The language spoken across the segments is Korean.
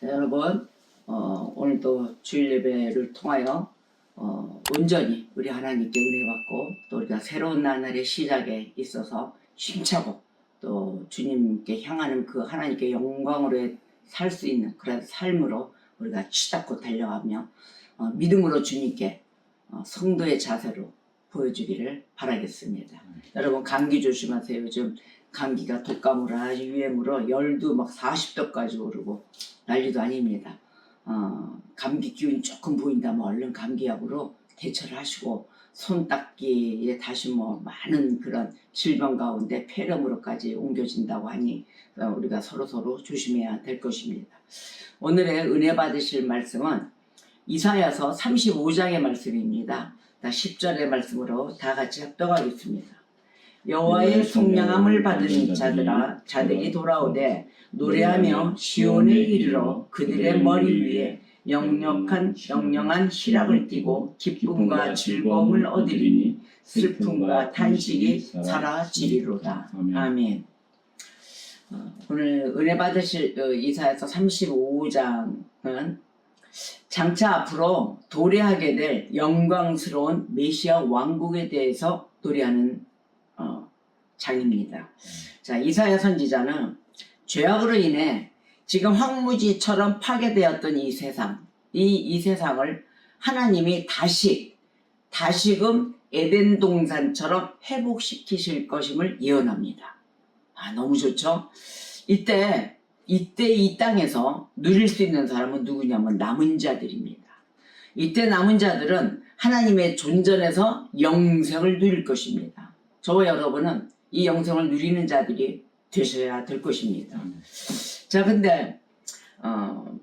자, 여러분, 오늘도 주일 예배를 통하여 온전히 우리 하나님께 은혜 받고 또 우리가 새로운 나날의 시작에 있어서 힘차고 또 주님께 향하는 그 하나님께 영광으로 살 수 있는 그런 삶으로 우리가 치닫고 달려가며 믿음으로 주님께 성도의 자세로 보여주기를 바라겠습니다. 여러분, 감기 조심하세요. 요즘 감기가 독감으로 아주 유행으로 열도 막 40도까지 오르고 난리도 아닙니다. 감기 기운이 조금 보인다면 얼른 감기약으로 대처를 하시고, 손 닦기에 다시 많은 그런 질병 가운데 폐렴으로까지 옮겨진다고 하니 우리가 서로 조심해야 될 것입니다. 오늘의 은혜 받으실 말씀은 이사야서 35장의 말씀입니다. 10절의 말씀으로 다 같이 합독하겠습니다. 여호와의 속량함을 받은 자들이 돌아오되 노래하며 시온에 이르러 그들의 머리 위에 영영한 희락을 띠고 기쁨과 즐거움을 얻으리니 슬픔과 탄식이 사라지리로다. 아멘. 오늘 은혜 받으실 이사야서 35장은 장차 앞으로 도래하게 될 영광스러운 메시아 왕국에 대해서 노래하는 장입니다. 자, 이사야 선지자는 죄악으로 인해 지금 황무지처럼 파괴되었던 이 세상을 하나님이 다시금 에덴 동산처럼 회복시키실 것임을 예언합니다. 너무 좋죠? 이때 이 땅에서 누릴 수 있는 사람은 누구냐면 남은 자들입니다. 이때 남은 자들은 하나님의 존전에서 영생을 누릴 것입니다. 저와 여러분은 이 영생을 누리는 자들이 되셔야 될 것입니다. 자, 근데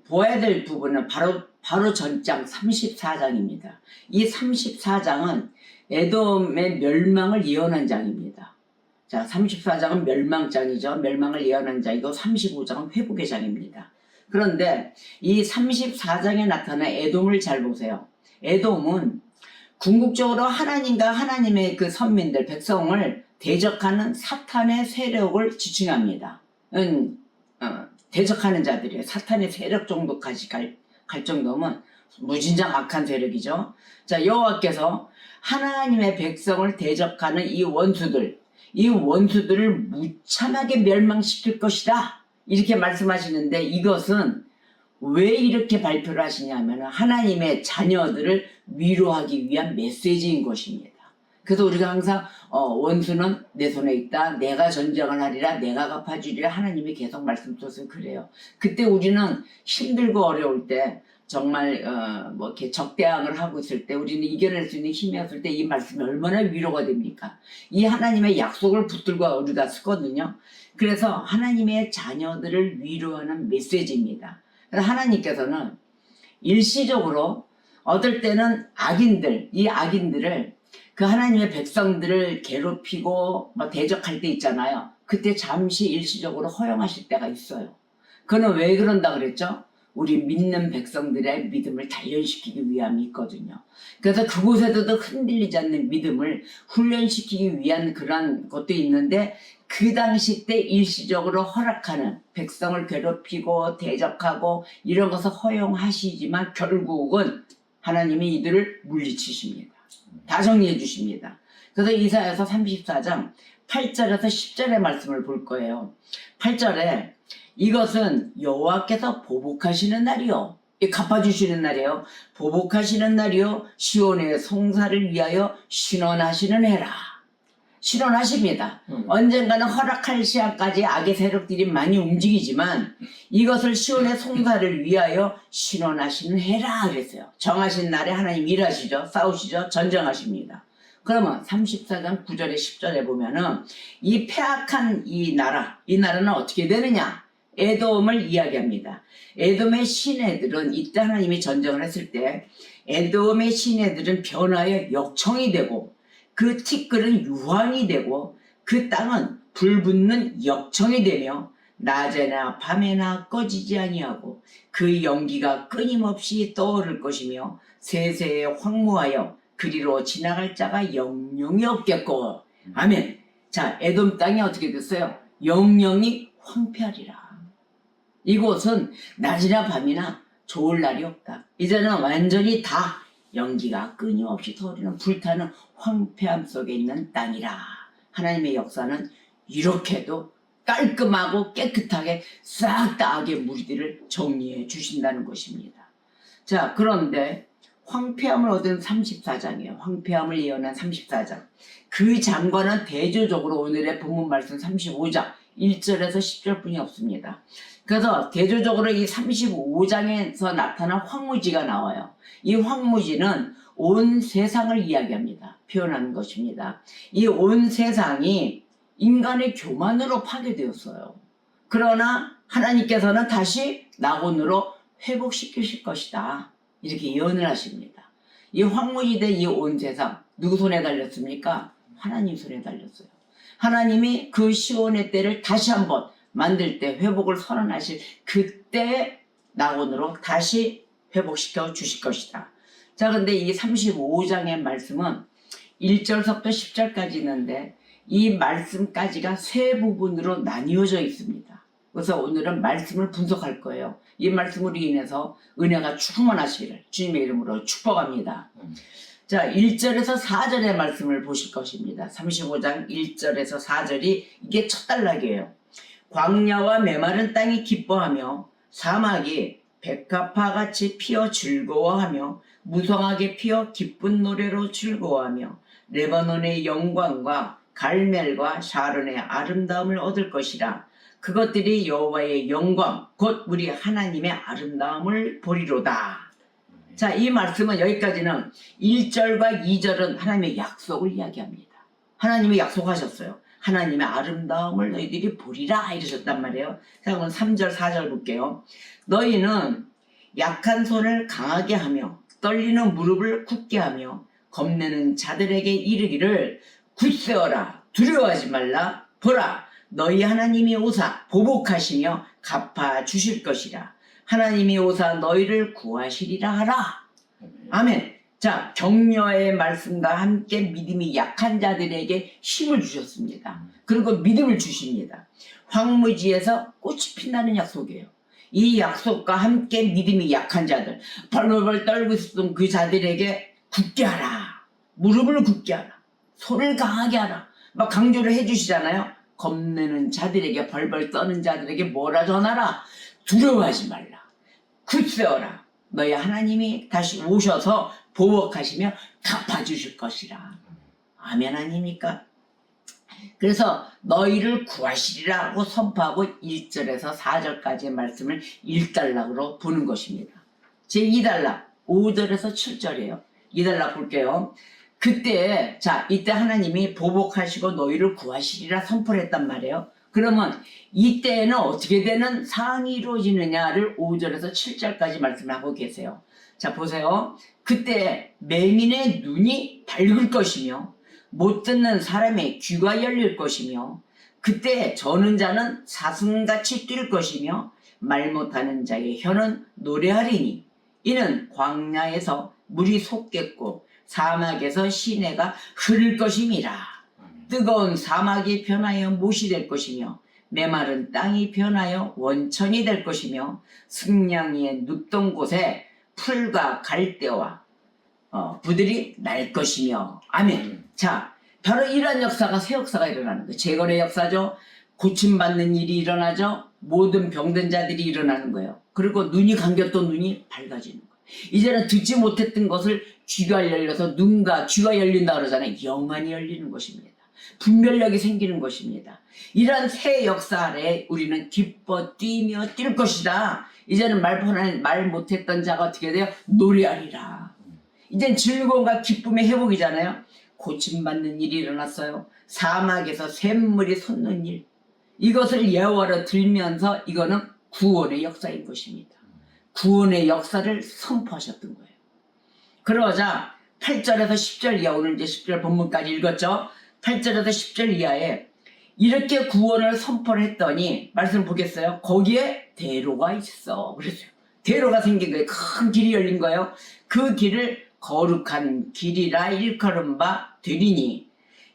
보아야 될 부분은 바로 전장 34장입니다. 이 34장은 에돔의 멸망을 예언한 장입니다. 자, 34장은 멸망장이죠. 멸망을 예언한 장이고 35장은 회복의 장입니다. 그런데 이 34장에 나타난 에돔을 잘 보세요. 에돔은 궁극적으로 하나님과 하나님의 그 선민들, 백성을 대적하는 사탄의 세력을 지칭합니다. 대적하는 자들이에요. 사탄의 세력 정도까지 갈 정도면 무진장 악한 세력이죠. 자, 여호와께서 하나님의 백성을 대적하는 이 원수들을 무참하게 멸망시킬 것이다, 이렇게 말씀하시는데, 이것은 왜 이렇게 발표를 하시냐면 하나님의 자녀들을 위로하기 위한 메시지인 것입니다. 그래서 우리가 항상 원수는 내 손에 있다, 내가 전쟁을 하리라, 내가 갚아주리라, 하나님이 계속 말씀하셔서 그래요. 그때 우리는 힘들고 어려울 때, 정말 이렇게 적대항을 하고 있을 때, 우리는 이겨낼 수 있는 힘이 없을 때 이 말씀이 얼마나 위로가 됩니까? 이 하나님의 약속을 붙들고 우리가 쓰거든요. 그래서 하나님의 자녀들을 위로하는 메시지입니다. 그래서 하나님께서는 일시적으로 어떨 때는 이 악인들을, 그 하나님의 백성들을 괴롭히고 대적할 때 있잖아요. 그때 잠시 일시적으로 허용하실 때가 있어요. 그는 왜 그런다 그랬죠? 우리 믿는 백성들의 믿음을 단련시키기 위함이 있거든요. 그래서 그곳에서도 흔들리지 않는 믿음을 훈련시키기 위한 그런 것도 있는데, 그 당시 때 일시적으로 허락하는, 백성을 괴롭히고 대적하고 이런 것을 허용하시지만 결국은 하나님이 이들을 물리치십니다. 다 정리해 주십니다. 그래서 이사야서 34장 8절에서 10절의 말씀을 볼 거예요. 8절에 이것은 여호와께서 보복하시는 날이요, 갚아주시는 날이에요. 보복하시는 날이요, 시온의 송사를 위하여 신원하시는 해라. 신원하십니다. 언젠가는 허락할 시간까지 악의 세력들이 많이 움직이지만 이것을 시온의 송사를 위하여 신원하시는 해라 그랬어요. 정하신 날에 하나님 일하시죠. 싸우시죠. 전쟁하십니다. 그러면 34장 9절에 10절에 보면은 이 패악한 이 나라는 어떻게 되느냐? 에돔을 이야기합니다. 에돔의 시내들은, 이때 하나님이 전쟁을 했을 때 에돔의 시내들은 변화의 역청이 되고, 그 티끌은 유황이 되고, 그 땅은 불붙는 역청이 되며 낮에나 밤에나 꺼지지 아니하고 그 연기가 끊임없이 떠오를 것이며 세세에 황무하여 그리로 지나갈 자가 영영이 없겠고. 아멘. 자, 에돔 땅이 어떻게 됐어요? 영영이 황폐하리라. 이곳은 낮이나 밤이나 좋을 날이 없다. 이제는 완전히 다 연기가 끊임없이 터지는 불타는 황폐함 속에 있는 땅이라. 하나님의 역사는 이렇게도 깔끔하고 깨끗하게 싹 다 악의 무리들을 정리해 주신다는 것입니다. 자, 그런데 황폐함을 얻은 34장이에요. 황폐함을 예언한 34장. 그 장과는 대조적으로 오늘의 본문 말씀 35장 1절에서 10절뿐이 없습니다. 그래서 대조적으로 이 35장에서 나타난 황무지가 나와요. 이 황무지는 온 세상을 이야기합니다. 표현하는 것입니다. 이 온 세상이 인간의 교만으로 파괴되었어요. 그러나 하나님께서는 다시 낙원으로 회복시키실 것이다. 이렇게 예언을 하십니다. 이 황무지된 이 온 세상 누구 손에 달렸습니까? 하나님 손에 달렸어요. 하나님이 그 시온의 때를 다시 한번 만들 때 회복을 선언하실 그때 낙원으로 다시 회복시켜 주실 것이다. 자, 근데 이 35장의 말씀은 1절부터 10절까지 있는데 이 말씀까지가 세 부분으로 나뉘어져 있습니다. 그래서 오늘은 말씀을 분석할 거예요. 이 말씀으로 인해서 은혜가 충만하시기를 주님의 이름으로 축복합니다. 자, 1절에서 4절의 말씀을 보실 것입니다. 35장 1절에서 4절이 이게 첫 단락이에요. 광야와 메마른 땅이 기뻐하며 사막이 백합화같이 피어 즐거워하며 무성하게 피어 기쁜 노래로 즐거워하며 레바논의 영광과 갈멜과 샤론의 아름다움을 얻을 것이라. 그것들이 여호와의 영광 곧 우리 하나님의 아름다움을 보리로다. 자, 이 말씀은 여기까지는 1절과 2절은 하나님의 약속을 이야기합니다. 하나님이 약속하셨어요. 하나님의 아름다움을 너희들이 보리라 이러셨단 말이에요. 자, 그럼 3절 4절 볼게요. 너희는 약한 손을 강하게 하며 떨리는 무릎을 굳게 하며 겁내는 자들에게 이르기를 굳세어라 두려워하지 말라. 보라 너희 하나님이 오사 보복하시며 갚아주실 것이라. 하나님이 오사 너희를 구하시리라 하라. 아멘. 자, 격려의 말씀과 함께 믿음이 약한 자들에게 힘을 주셨습니다. 그리고 믿음을 주십니다. 황무지에서 꽃이 핀다는 약속이에요. 이 약속과 함께 믿음이 약한 자들, 벌벌벌 떨고 있었던 그 자들에게 굳게 하라. 무릎을 굳게 하라. 손을 강하게 하라. 막 강조를 해주시잖아요. 겁내는 자들에게, 벌벌 떠는 자들에게 뭐라 전하라. 두려워하지 말라. 굳세어라. 너희 하나님이 다시 오셔서 보복하시며 갚아주실 것이라. 아멘 아닙니까? 그래서 너희를 구하시리라고 선포하고 1절에서 4절까지의 말씀을 1단락으로 보는 것입니다. 제2단락 5절에서 7절이에요. 2단락 볼게요. 그때 이때 하나님이 보복하시고 너희를 구하시리라 선포를 했단 말이에요. 그러면 이때에는 어떻게 되는 상황이 이루어지느냐를 5절에서 7절까지 말씀을 하고 계세요. 자, 보세요. 그때 맹인의 눈이 밝을 것이며 못 듣는 사람의 귀가 열릴 것이며 그때 저는 자는 사슴같이 뛸 것이며 말 못하는 자의 혀는 노래하리니 이는 광야에서 물이 솟겠고 사막에서 시내가 흐를 것임이라. 뜨거운 사막이 변하여 못이 될 것이며 메마른 땅이 변하여 원천이 될 것이며 승냥이의 눕던 곳에 풀과 갈대와 부들이 날 것이며. 아멘. 자, 바로 이런 역사가 새 역사가 일어나는 거예요. 재건의 역사죠. 고침받는 일이 일어나죠. 모든 병든 자들이 일어나는 거예요. 그리고 눈이 감겼던 눈이 밝아지는 거예요. 이제는 듣지 못했던 것을 귀가 열려서 눈과 귀가 열린다 그러잖아요. 영안이 열리는 것입니다. 분별력이 생기는 것입니다. 이런 새 역사 아래 우리는 기뻐 뛰며 뛸 것이다. 이제는 말 못했던 자가 어떻게 돼요? 노래하리라. 이젠 즐거움과 기쁨의 회복이잖아요. 고침받는 일이 일어났어요. 사막에서 샘물이 솟는 일. 이것을 예화로 들면서 이거는 구원의 역사인 것입니다. 구원의 역사를 선포하셨던 거예요. 그러자 8절에서 10절 이하, 오늘 이제 10절 본문까지 읽었죠. 8절에서 10절 이하에 이렇게 구원을 선포를 했더니 말씀 보겠어요. 거기에 대로가 있어. 그랬어요. 대로가 생긴 거예요. 큰 길이 열린 거예요. 그 길을 거룩한 길이라 일컬은 바 되리니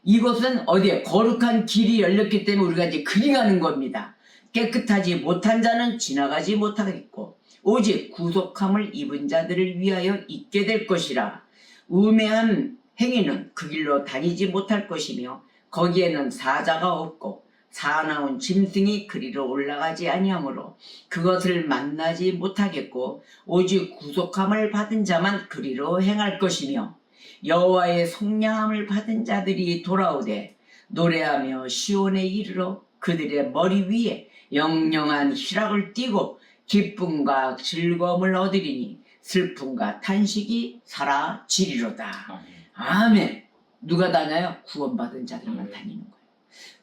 이곳은 어디에 거룩한 길이 열렸기 때문에 우리가 이제 그리 가는 겁니다. 깨끗하지 못한 자는 지나가지 못하겠고 오직 구속함을 입은 자들을 위하여 있게 될 것이라. 우매한 행위는 그 길로 다니지 못할 것이며 거기에는 사자가 없고 사나운 짐승이 그리로 올라가지 아니하므로 그것을 만나지 못하겠고 오직 구속함을 받은 자만 그리로 행할 것이며 여호와의 속량함을 받은 자들이 돌아오되 노래하며 시온에 이르러 그들의 머리 위에 영영한 희락을 띠고 기쁨과 즐거움을 얻으리니 슬픔과 탄식이 사라지리로다. 아멘. 누가 다녀요? 구원받은 자들만 다니는 거예요.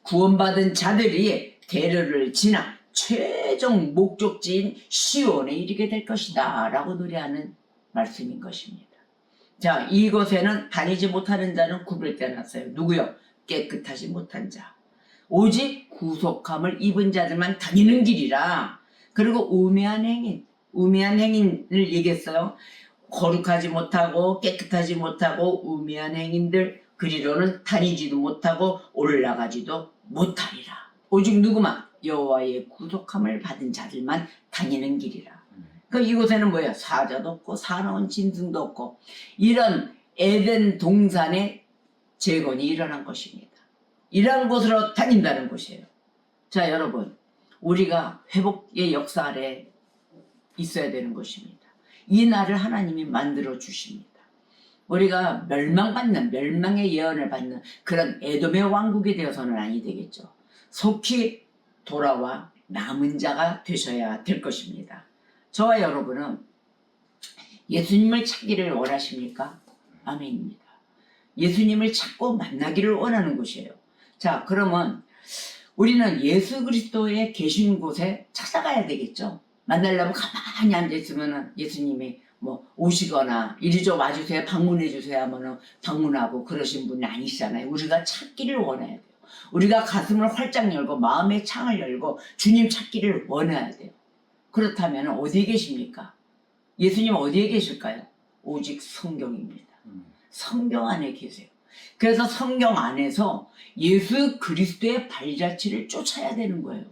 구원받은 자들이 대로를 지나 최종 목적지인 시온에 이르게 될 것이다 라고 노래하는 말씀인 것입니다. 자, 이곳에는 다니지 못하는 자는 구별되어놨어요. 누구요? 깨끗하지 못한 자. 오직 구속함을 입은 자들만 다니는 길이라. 그리고 우매한 행인을 얘기했어요. 거룩하지 못하고 깨끗하지 못하고 우매한 행인들 그리로는 다니지도 못하고 올라가지도 못하리라. 오직 누구만? 여호와의 구속함을 받은 자들만 다니는 길이라. 그러니까 이곳에는 뭐예요? 사자도 없고 사나운 짐승도 없고 이런 에덴 동산의 재건이 일어난 것입니다. 이러한 곳으로 다닌다는 곳이에요. 자, 여러분, 우리가 회복의 역사 아래 있어야 되는 것입니다. 이 날을 하나님이 만들어 주십니다. 우리가 멸망의 예언을 받는 그런 에돔의 왕국이 되어서는 아니 되겠죠. 속히 돌아와 남은 자가 되셔야 될 것입니다. 저와 여러분은 예수님을 찾기를 원하십니까? 아멘입니다. 예수님을 찾고 만나기를 원하는 곳이에요. 자, 그러면 우리는 예수 그리스도의 계신 곳에 찾아가야 되겠죠. 만나려면 가만히 앉아있으면 예수님이 뭐 오시거나 이리 좀 와주세요, 방문해 주세요 하면 방문하고 그러신 분이 아니시잖아요. 우리가 찾기를 원해야 돼요. 우리가 가슴을 활짝 열고 마음의 창을 열고 주님 찾기를 원해야 돼요. 그렇다면 어디에 계십니까? 예수님 어디에 계실까요? 오직 성경입니다. 성경 안에 계세요. 그래서 성경 안에서 예수 그리스도의 발자취를 쫓아야 되는 거예요.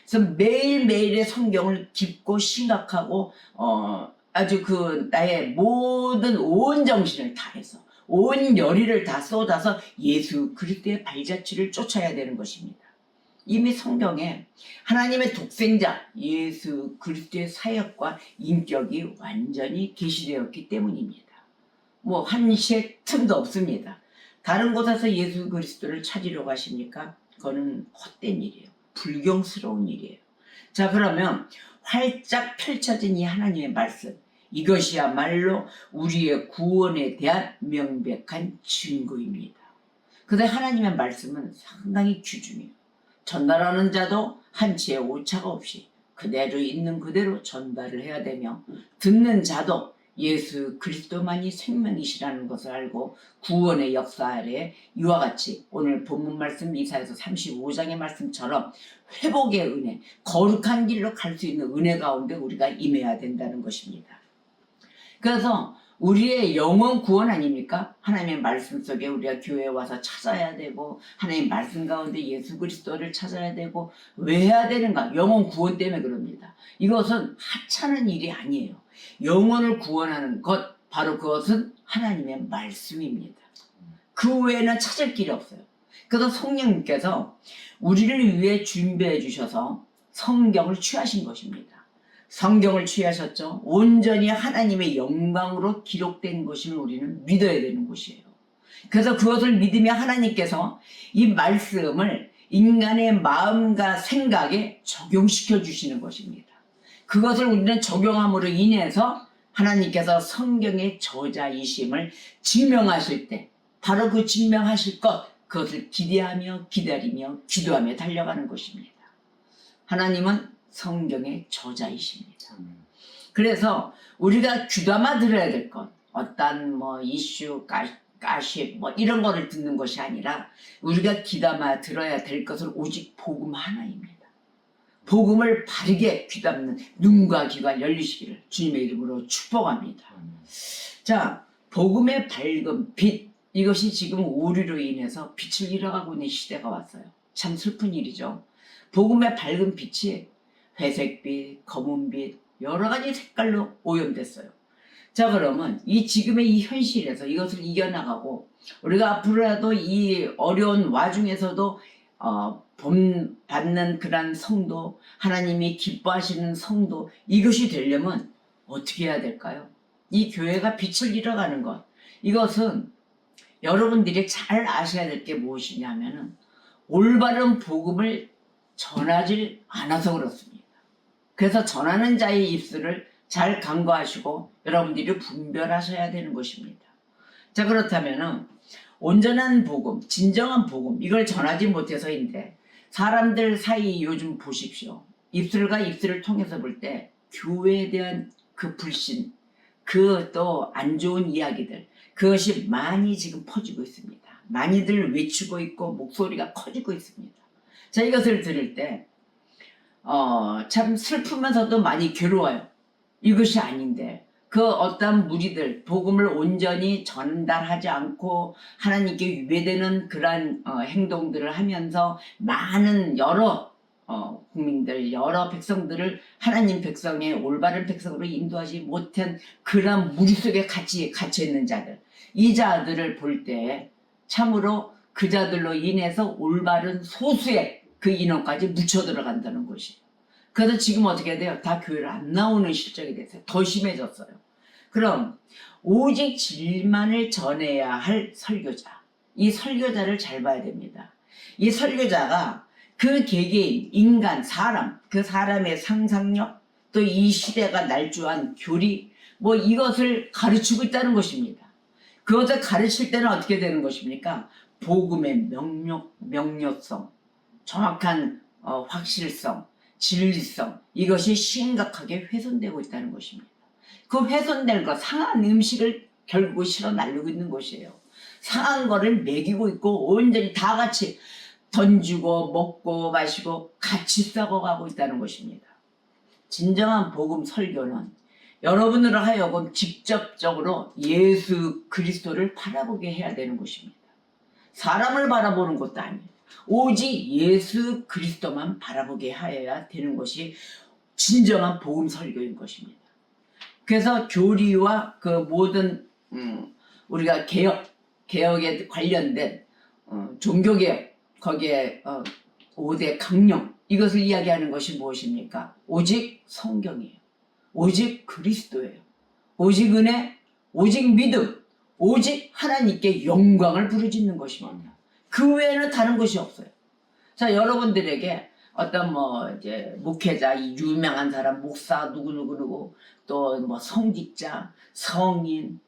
그래서 매일매일의 성경을 깊고 심각하고 아주 나의 모든 온 정신을 다해서 온 열의를 다 쏟아서 예수 그리스도의 발자취를 쫓아야 되는 것입니다. 이미 성경에 하나님의 독생자 예수 그리스도의 사역과 인격이 완전히 계시되었기 때문입니다. 뭐 한시의 틈도 없습니다. 다른 곳에서 예수 그리스도를 찾으려고 하십니까? 그거는 헛된 일이에요. 불경스러운 일이에요. 자, 그러면 활짝 펼쳐진 이 하나님의 말씀, 이것이야말로 우리의 구원에 대한 명백한 증거입니다. 그래서 하나님의 말씀은 상당히 귀중해요. 전달하는 자도 한치의 오차가 없이 그대로 있는 그대로 전달을 해야 되며 듣는 자도 예수 그리스도만이 생명이시라는 것을 알고 구원의 역사 아래 이와 같이 오늘 본문 말씀 이사야서 35장의 말씀처럼 회복의 은혜, 거룩한 길로 갈 수 있는 은혜 가운데 우리가 임해야 된다는 것입니다. 그래서 우리의 영원 구원 아닙니까? 하나님의 말씀 속에 우리가 교회에 와서 찾아야 되고 하나님의 말씀 가운데 예수 그리스도를 찾아야 되고 왜 해야 되는가? 영원 구원 때문에 그럽니다. 이것은 하찮은 일이 아니에요. 영혼을 구원하는 것, 바로 그것은 하나님의 말씀입니다. 그 외에는 찾을 길이 없어요. 그래서 성령님께서 우리를 위해 준비해 주셔서 성경을 취하신 것입니다. 성경을 취하셨죠. 온전히 하나님의 영광으로 기록된 것을 우리는 믿어야 되는 것이에요. 그래서 그것을 믿으며 하나님께서 이 말씀을 인간의 마음과 생각에 적용시켜 주시는 것입니다. 그것을 우리는 적용함으로 인해서 하나님께서 성경의 저자이심을 증명하실 때 바로 그 증명하실 것, 그것을 기대하며 기다리며 기도하며 달려가는 것입니다. 하나님은 성경의 저자이십니다. 그래서 우리가 귀담아 들어야 될 것, 어떤 뭐 이슈, 가십 뭐 이런 거를 듣는 것이 아니라 우리가 귀담아 들어야 될 것은 오직 복음 하나입니다. 복음을 바르게 귀담는 눈과 귀가 열리시기를 주님의 이름으로 축복합니다. 자, 복음의 밝은 빛, 이것이 지금 오류로 인해서 빛을 잃어가고 있는 시대가 왔어요. 참 슬픈 일이죠. 복음의 밝은 빛이 회색빛, 검은빛 여러 가지 색깔로 오염됐어요. 자, 그러면 이 지금의 이 현실에서 이것을 이겨나가고 우리가 앞으로라도 이 어려운 와중에서도 본받는 그런 성도, 하나님이 기뻐하시는 성도, 이것이 되려면 어떻게 해야 될까요? 이 교회가 빛을 잃어가는 것, 이것은 여러분들이 잘 아셔야 될 게 무엇이냐면은 올바른 복음을 전하지 않아서 그렇습니다. 그래서 전하는 자의 입술을 잘 간과하시고 여러분들이 분별하셔야 되는 것입니다. 자, 그렇다면은 온전한 복음, 진정한 복음, 이걸 전하지 못해서인데 사람들 사이 요즘 보십시오. 입술과 입술을 통해서 볼 때 교회에 대한 그 불신, 그 또 안 좋은 이야기들, 그것이 많이 지금 퍼지고 있습니다. 많이들 외치고 있고 목소리가 커지고 있습니다. 자, 이것을 들을 때 참 슬프면서도 많이 괴로워요. 이것이 아닌데 그 어떤 무리들 복음을 온전히 전달하지 않고 하나님께 위배되는 그러한 행동들을 하면서 많은 여러 국민들, 여러 백성들을 하나님 백성의 올바른 백성으로 인도하지 못한 그런 무리 속에 갇혀있는 자들, 이 자들을 볼 때 참으로 그 자들로 인해서 올바른 소수의 그 인원까지 묻혀 들어간다는 것이에요. 그래서 지금 어떻게 돼요? 다 교회를 안 나오는 실정이 됐어요. 더 심해졌어요. 그럼 오직 진리만을 전해야 할 설교자, 이 설교자를 잘 봐야 됩니다. 이 설교자가 그 개개인, 인간, 사람, 그 사람의 상상력, 또 이 시대가 날조한 교리, 뭐 이것을 가르치고 있다는 것입니다. 그것을 가르칠 때는 어떻게 되는 것입니까? 복음의 명료성, 정확한 확실성, 진리성, 이것이 심각하게 훼손되고 있다는 것입니다. 그 훼손된 것, 상한 음식을 결국 실어 날리고 있는 것이에요. 상한 거를 먹이고 있고 온전히 다 같이 던지고 먹고 마시고 같이 썩어가고 있다는 것입니다. 진정한 복음 설교는 여러분으로 하여금 직접적으로 예수 그리스도를 바라보게 해야 되는 것입니다. 사람을 바라보는 것도 아니에요. 오직 예수 그리스도만 바라보게 하여야 되는 것이 진정한 복음 설교인 것입니다. 그래서 교리와 그 모든 우리가 개혁에 관련된 종교개혁, 거기에 5대 강령, 이것을 이야기하는 것이 무엇입니까? 오직 성경이에요. 오직 그리스도예요. 오직 은혜, 오직 믿음, 오직 하나님께 영광을 부르짖는 것입니다. 그 외에는 다른 것이 없어요. 자, 여러분들에게 어떤 이제 목회자, 이 유명한 사람, 목사, 누구, 또 성직자, 성인,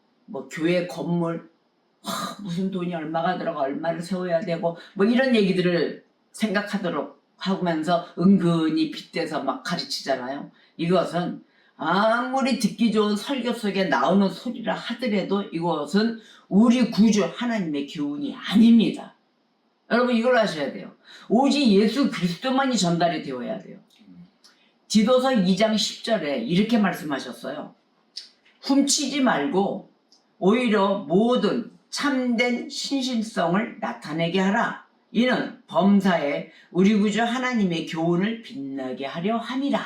교회 건물, 무슨 돈이 얼마가 들어가, 얼마를 세워야 되고, 이런 얘기들을 생각하도록 하면서 은근히 빗대서 막 가르치잖아요. 이것은 아무리 듣기 좋은 설교 속에 나오는 소리라 하더라도 이것은 우리 구주 하나님의 교훈이 아닙니다. 여러분, 이걸 아셔야 돼요. 오직 예수 그리스도만이 전달이 되어야 돼요. 디도서 2장 10절에 이렇게 말씀하셨어요. 훔치지 말고 오히려 모든 참된 신실성을 나타내게 하라. 이는 범사에 우리 구주 하나님의 교훈을 빛나게 하려 함이라.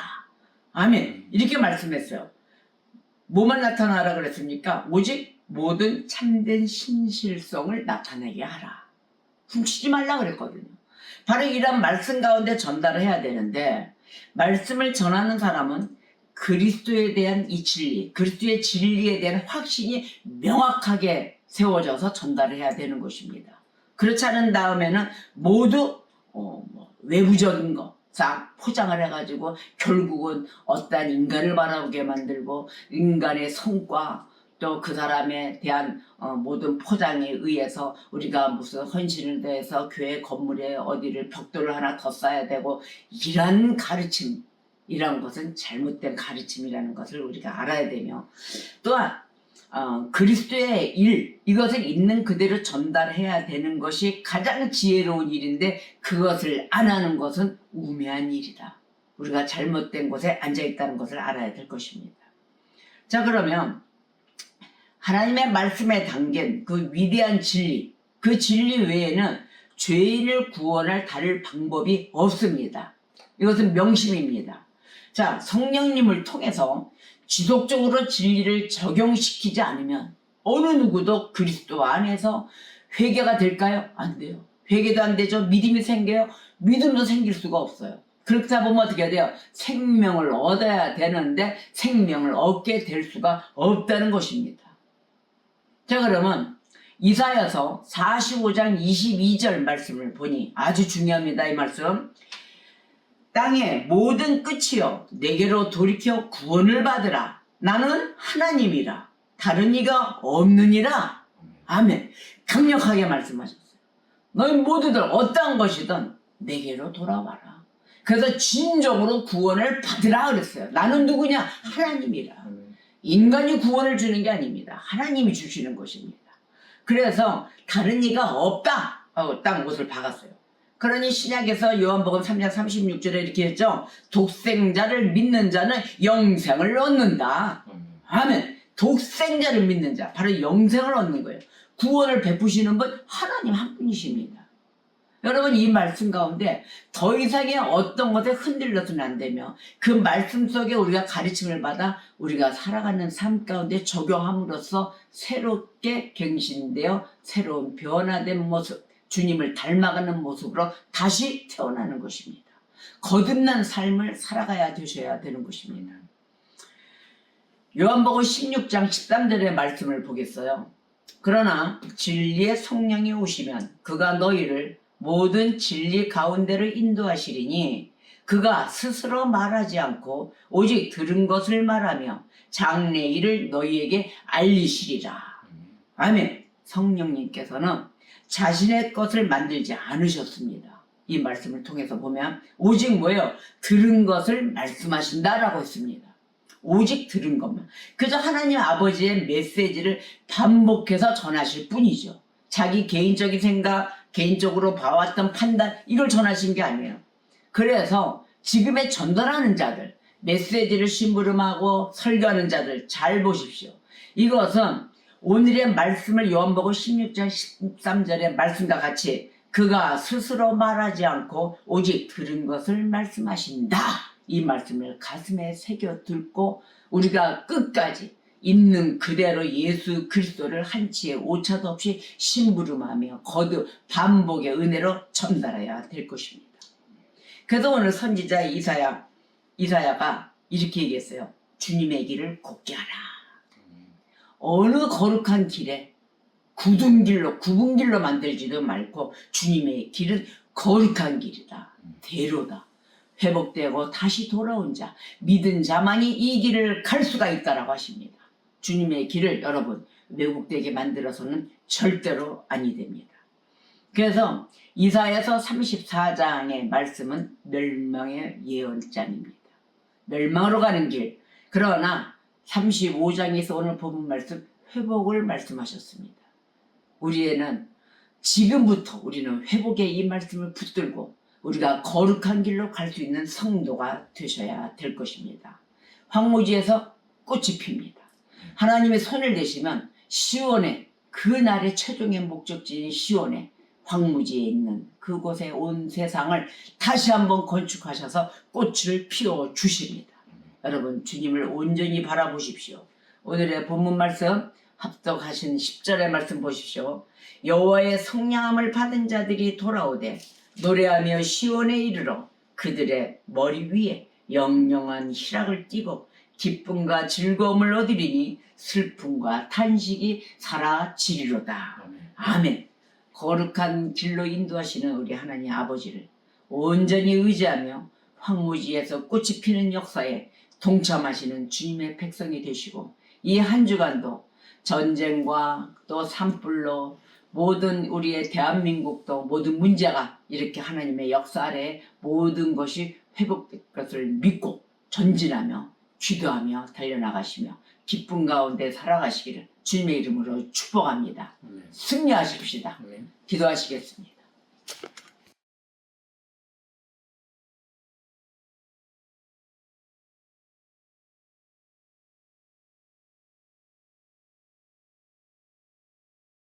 아멘. 이렇게 말씀했어요. 뭐만 나타나라 그랬습니까? 오직 모든 참된 신실성을 나타내게 하라. 훔치지 말라 그랬거든요. 바로 이런 말씀 가운데 전달을 해야 되는데, 말씀을 전하는 사람은 그리스도에 대한 이 진리, 그리스도의 진리에 대한 확신이 명확하게 세워져서 전달을 해야 되는 것입니다. 그렇지 않은 다음에는 모두 외부적인 거 싹 포장을 해가지고 결국은 어떠한 인간을 바라보게 만들고 인간의 성과, 또 그 사람에 대한 모든 포장에 의해서 우리가 무슨 헌신을 더해서 교회 건물에 어디를 벽돌을 하나 더 쌓아야 되고, 이런 가르침, 이런 것은 잘못된 가르침이라는 것을 우리가 알아야 되며, 또한 그리스도의 일, 이것을 있는 그대로 전달해야 되는 것이 가장 지혜로운 일인데, 그것을 안 하는 것은 우매한 일이다. 우리가 잘못된 곳에 앉아있다는 것을 알아야 될 것입니다. 자, 그러면 하나님의 말씀에 담긴 그 위대한 진리, 그 진리 외에는 죄인을 구원할 다른 방법이 없습니다. 이것은 명심입니다. 자, 성령님을 통해서 지속적으로 진리를 적용시키지 않으면 어느 누구도 그리스도 안에서 회개가 될까요? 안 돼요. 회개도 안 되죠. 믿음이 생겨요. 믿음도 생길 수가 없어요. 그렇다 보면 어떻게 해야 돼요? 생명을 얻어야 되는데 생명을 얻게 될 수가 없다는 것입니다. 자, 그러면 이사야서 45장 22절 말씀을 보니 아주 중요합니다. 이 말씀. 땅의 모든 끝이여 내게로 돌이켜 구원을 받으라. 나는 하나님이라. 다른 이가 없느니라. 아멘. 강력하게 말씀하셨어요. 너희 모두들 어떠한 것이든 내게로 돌아와라. 그래서 진정으로 구원을 받으라 그랬어요. 나는 누구냐? 하나님이라. 인간이 구원을 주는 게 아닙니다. 하나님이 주시는 것입니다. 그래서 다른 이가 없다 하고 딱 못을 박았어요. 그러니 신약에서 요한복음 3장 36절에 이렇게 했죠. 독생자를 믿는 자는 영생을 얻는다. 아멘. 독생자를 믿는 자, 바로 영생을 얻는 거예요. 구원을 베푸시는 분 하나님 한 분이십니다. 여러분, 이 말씀 가운데 더 이상의 어떤 것에 흔들려서는 안 되며 그 말씀 속에 우리가 가르침을 받아 우리가 살아가는 삶 가운데 적용함으로써 새롭게 갱신되어 새로운 변화된 모습, 주님을 닮아가는 모습으로 다시 태어나는 것입니다. 거듭난 삶을 살아가야 되셔야 되는 것입니다. 요한복음 16장 13절의 말씀을 보겠어요. 그러나 진리의 성령이 오시면 그가 너희를 모든 진리 가운데로 인도하시리니 그가 스스로 말하지 않고 오직 들은 것을 말하며 장래 일을 너희에게 알리시리라. 아멘. 성령님께서는 자신의 것을 만들지 않으셨습니다. 이 말씀을 통해서 보면 오직 뭐예요? 들은 것을 말씀하신다라고 했습니다. 오직 들은 것만. 그저 하나님 아버지의 메시지를 반복해서 전하실 뿐이죠. 자기 개인적인 생각, 개인적으로 봐왔던 판단, 이걸 전하신 게 아니에요. 그래서 지금의 전달하는 자들, 메시지를 심부름하고 설교하는 자들 잘 보십시오. 이것은 오늘의 말씀을 요한복음 16장 13절의 말씀과 같이 그가 스스로 말하지 않고 오직 들은 것을 말씀하신다. 이 말씀을 가슴에 새겨 듣고 우리가 끝까지 있는 그대로 예수 그리스도를 한치의 오차도 없이 심부름하며 거듭 반복의 은혜로 전달해야 될 것입니다. 그래서 오늘 선지자 이사야가 이렇게 얘기했어요. 주님의 길을 곱게 하라. 어느 거룩한 길에 굳은 길로 만들지도 말고 주님의 길은 거룩한 길이다. 대로다. 회복되고 다시 돌아온 자, 믿은 자만이 이 길을 갈 수가 있다라고 하십니다. 주님의 길을 여러분 왜곡되게 만들어서는 절대로 아니 됩니다. 그래서 이사야서 34장의 말씀은 멸망의 예언장입니다. 멸망으로 가는 길. 그러나 35장에서 오늘 본문 말씀 회복을 말씀하셨습니다. 우리는 지금부터 우리는 회복의 이 말씀을 붙들고 우리가 거룩한 길로 갈 수 있는 성도가 되셔야 될 것입니다. 황무지에서 꽃이 핍니다. 하나님의 손을 대시면 시온에, 그날의 최종의 목적지인 시온에 황무지에 있는 그곳에 온 세상을 다시 한번 건축하셔서 꽃을 피워 주십니다. 여러분, 주님을 온전히 바라보십시오. 오늘의 본문 말씀 합독하신 10절의 말씀 보십시오. 여호와의 성량함을 받은 자들이 돌아오되 노래하며 시온에 이르러 그들의 머리 위에 영영한 희락을 띠고 기쁨과 즐거움을 얻으리니 슬픔과 탄식이 사라지리로다. 아멘. 거룩한 길로 인도하시는 우리 하나님 아버지를 온전히 의지하며 황무지에서 꽃이 피는 역사에 동참하시는 주님의 백성이 되시고 이 한 주간도 전쟁과 또 산불로 모든 우리의 대한민국도 모든 문제가 이렇게 하나님의 역사 아래 모든 것이 회복될 것을 믿고 전진하며 기도하며 달려나가시며 기쁨 가운데 살아가시기를 주님의 이름으로 축복합니다. 승리하십시다. 기도하시겠습니다.